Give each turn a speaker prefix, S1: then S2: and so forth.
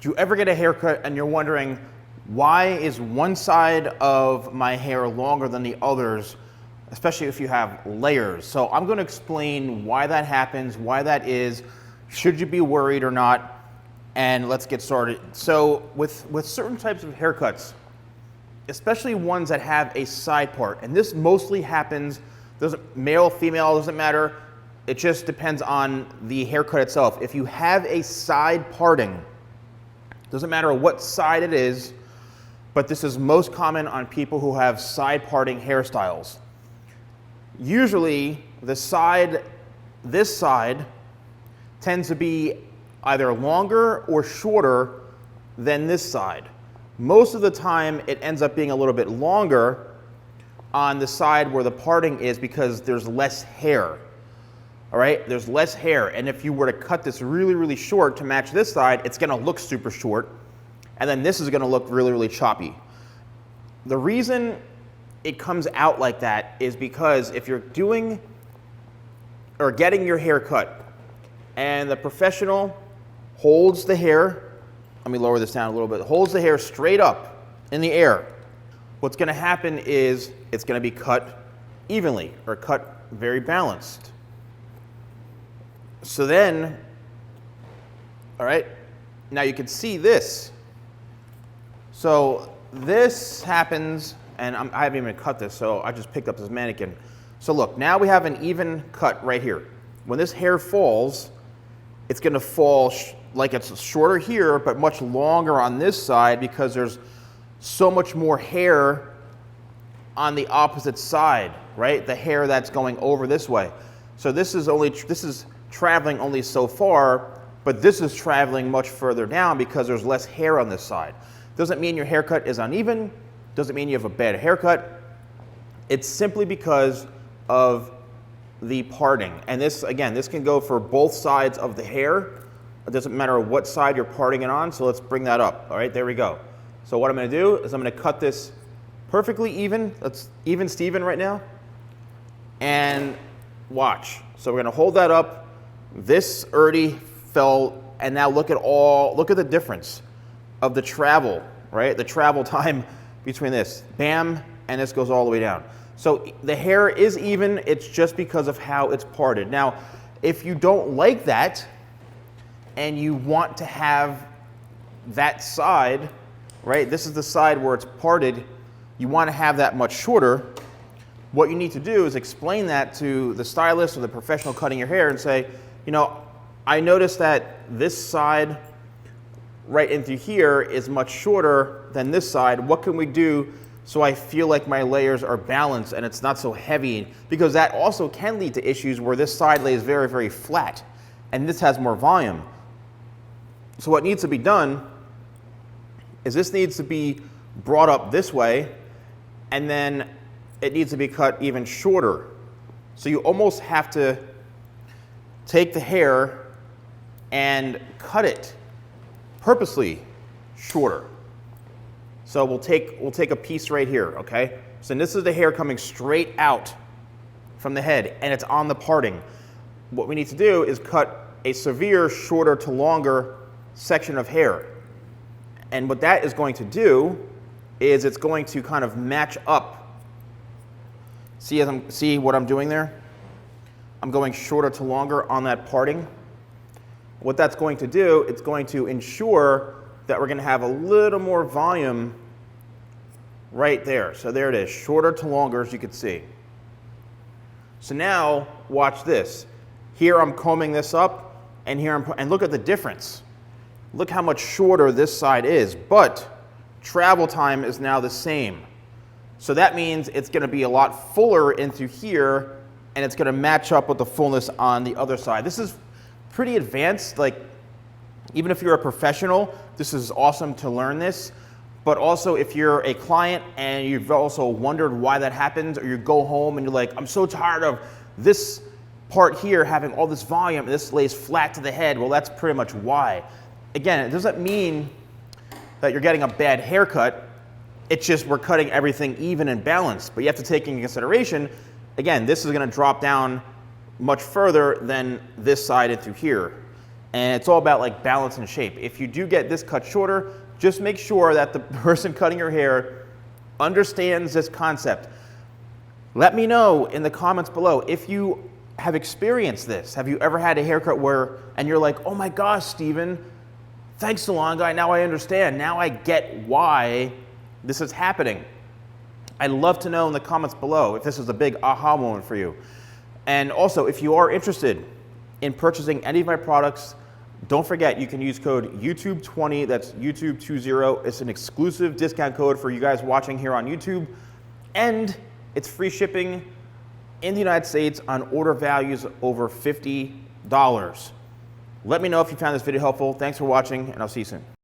S1: Do you ever get a haircut and you're wondering, why is one side of my hair longer than the others, especially if you have layers? So I'm going to explain why that happens, why that is, should you be worried or not, and let's get started. So with certain types of haircuts, especially ones that have a side part, and this mostly happens, male, female, doesn't matter, it just depends on the haircut itself. If you have a side parting, doesn't matter what side it is, but this is most common on people who have side parting hairstyles. Usually this side tends to be either longer or shorter than this side. Most of the time it ends up being a little bit longer on the side where the parting is because there's less hair. All right, there's less hair, and if you were to cut this really, really short to match this side, it's gonna look super short, and then this is gonna look really, really choppy. The reason it comes out like that is because if you're doing or getting your hair cut and the professional holds the hair, let me lower this down a little bit, holds the hair straight up in the air, what's gonna happen is it's gonna be cut evenly or cut very balanced. So then, all right, now you can see this. So this happens, and I haven't even cut this, so I just picked up this mannequin. So look, now we have an even cut right here. When this hair falls, it's gonna fall like it's shorter here, but much longer on this side because there's so much more hair on the opposite side, right? The hair that's going over this way. So this is traveling only so far, but this is traveling much further down because there's less hair on this side. Doesn't mean your haircut is uneven, doesn't mean you have a bad haircut. It's simply because of the parting. And this, again, this can go for both sides of the hair. It doesn't matter what side you're parting it on, so let's bring that up. All right, there we go. So what I'm gonna do is I'm gonna cut this perfectly even. That's even Steven right now. And watch. So we're gonna hold that up. This already fell, and now look at the difference of the travel, right? The travel time between this, bam, and this goes all the way down. So the hair is even, it's just because of how it's parted. Now, if you don't like that, and you want to have that side, right? This is the side where it's parted, you want to have that much shorter. What you need to do is explain that to the stylist or the professional cutting your hair and say, you know, I noticed that this side right into here is much shorter than this side. What can we do so I feel like my layers are balanced and it's not so heavy? Because that also can lead to issues where this side lays very, very flat and this has more volume. So what needs to be done is this needs to be brought up this way, and then it needs to be cut even shorter. So you almost have to take the hair and cut it purposely shorter. So we'll take a piece right here, okay? So this is the hair coming straight out from the head, and it's on the parting. What we need to do is cut a severe shorter to longer section of hair. And what that is going to do is it's going to kind of match up. See what I'm doing there? I'm going shorter to longer on that parting. What that's going to do, it's going to ensure that we're going to have a little more volume right there. So there it is, shorter to longer, as you can see. So now watch this. Here I'm combing this up, and here and look at the difference. Look how much shorter this side is, but travel time is now the same. So that means it's going to be a lot fuller into here, and it's going to match up with the fullness on the other side. This is pretty advanced. Like, even if you're a professional, this is awesome to learn this. But also, if you're a client and you've also wondered why that happens, or you go home and you're like, I'm so tired of this part here having all this volume, and this lays flat to the head, well, that's pretty much why. Again, it doesn't mean that you're getting a bad haircut. It's just we're cutting everything even and balanced. But you have to take into consideration, again, this is going to drop down much further than this side into here. And it's all about like balance and shape. If you do get this cut shorter, just make sure that the person cutting your hair understands this concept. Let me know in the comments below if you have experienced this. Have you ever had a haircut where, and you're like, oh my gosh, Steven, thanks Salon Guy, now I understand. Now I get why this is happening. I'd love to know in the comments below if this is a big aha moment for you. And also, if you are interested in purchasing any of my products, don't forget you can use code YouTube20, that's YouTube20. It's an exclusive discount code for you guys watching here on YouTube. And it's free shipping in the United States on order values over $50. Let me know if you found this video helpful. Thanks for watching, and I'll see you soon.